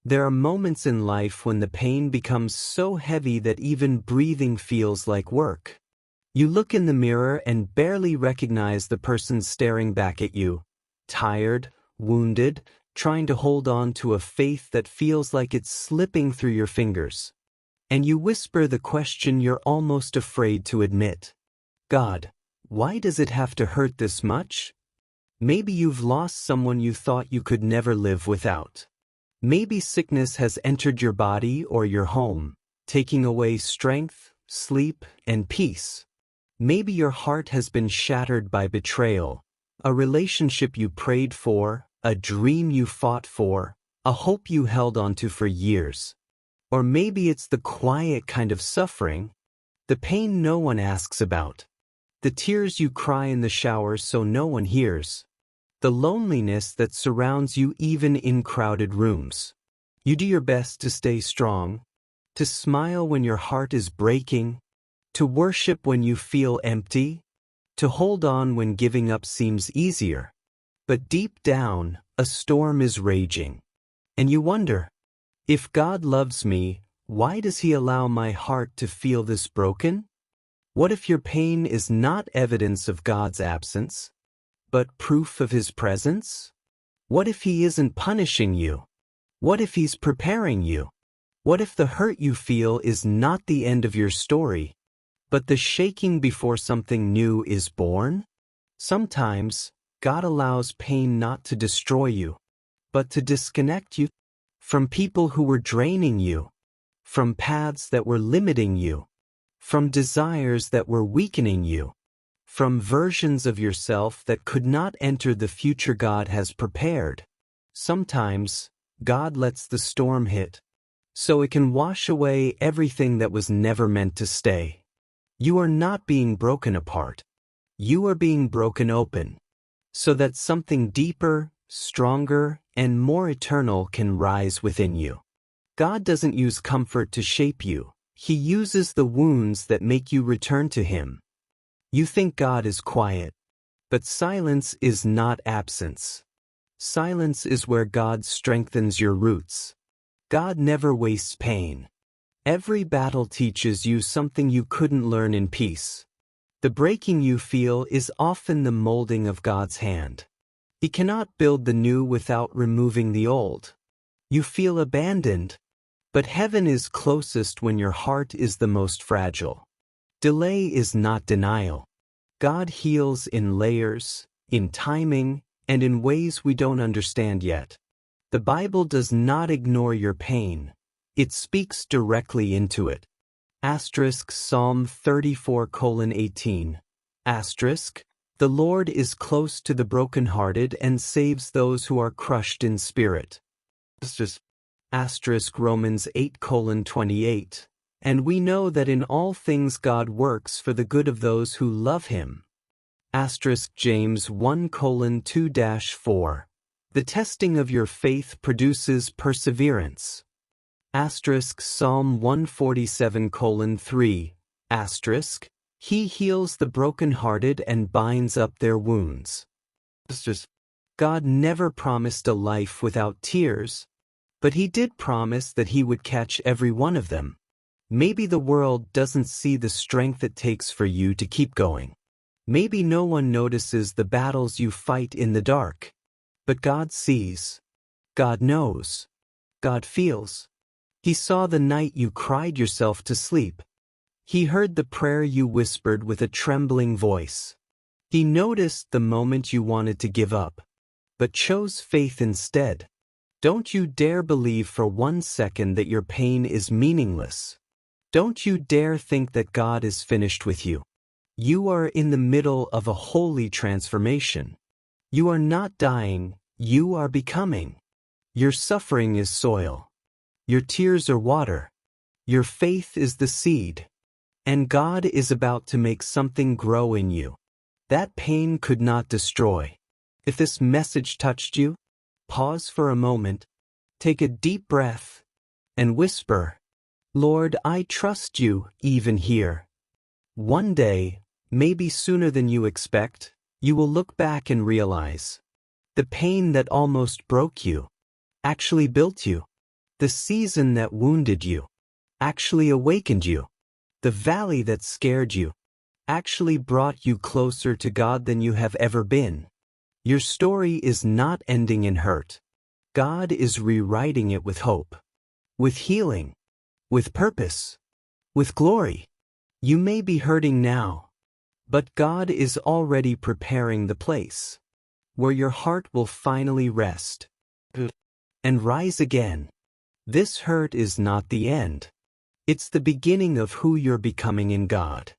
There are moments in life when the pain becomes so heavy that even breathing feels like work. You look in the mirror and barely recognize the person staring back at you, tired, wounded, trying to hold on to a faith that feels like it's slipping through your fingers. And you whisper the question you're almost afraid to admit. God, why does it have to hurt this much? Maybe you've lost someone you thought you could never live without. Maybe sickness has entered your body or your home, taking away strength, sleep, and peace. Maybe your heart has been shattered by betrayal, a relationship you prayed for, a dream you fought for, a hope you held onto for years. Or maybe it's the quiet kind of suffering, the pain no one asks about, the tears you cry in the shower so no one hears, the loneliness that surrounds you even in crowded rooms. You do your best to stay strong, to smile when your heart is breaking, to worship when you feel empty, to hold on when giving up seems easier. But deep down, a storm is raging. And you wonder, if God loves me, why does He allow my heart to feel this broken? What if your pain is not evidence of God's absence, but proof of His presence? What if He isn't punishing you? What if He's preparing you? What if the hurt you feel is not the end of your story, but the shaking before something new is born? Sometimes, God allows pain not to destroy you, but to disconnect you from people who were draining you, from paths that were limiting you, from desires that were weakening you, from versions of yourself that could not enter the future God has prepared. Sometimes, God lets the storm hit, so it can wash away everything that was never meant to stay. You are not being broken apart. You are being broken open, so that something deeper, stronger, and more eternal can rise within you. God doesn't use comfort to shape you. He uses the wounds that make you return to Him. You think God is quiet, but silence is not absence. Silence is where God strengthens your roots. God never wastes pain. Every battle teaches you something you couldn't learn in peace. The breaking you feel is often the molding of God's hand. He cannot build the new without removing the old. You feel abandoned, but heaven is closest when your heart is the most fragile. Delay is not denial. God heals in layers, in timing, and in ways we don't understand yet. The Bible does not ignore your pain. It speaks directly into it. Psalm 34:18. The Lord is close to the brokenhearted and saves those who are crushed in spirit. Romans 8:28. And we know that in all things God works for the good of those who love Him. James 1:2-4. The testing of your faith produces perseverance. Psalm 147:3. He heals the brokenhearted and binds up their wounds. God never promised a life without tears, but He did promise that He would catch every one of them. Maybe the world doesn't see the strength it takes for you to keep going. Maybe no one notices the battles you fight in the dark. But God sees. God knows. God feels. He saw the night you cried yourself to sleep. He heard the prayer you whispered with a trembling voice. He noticed the moment you wanted to give up, but chose faith instead. Don't you dare believe for 1 second that your pain is meaningless. Don't you dare think that God is finished with you. You are in the middle of a holy transformation. You are not dying, you are becoming. Your suffering is soil. Your tears are water. Your faith is the seed. And God is about to make something grow in you. That pain could not destroy. If this message touched you, pause for a moment, take a deep breath, and whisper, Lord, I trust you, even here. One day, maybe sooner than you expect, you will look back and realize the pain that almost broke you actually built you. The season that wounded you actually awakened you. The valley that scared you actually brought you closer to God than you have ever been. Your story is not ending in hurt. God is rewriting it with hope, with healing, with purpose, with glory. You may be hurting now, but God is already preparing the place where your heart will finally rest and rise again. This hurt is not the end. It's the beginning of who you're becoming in God.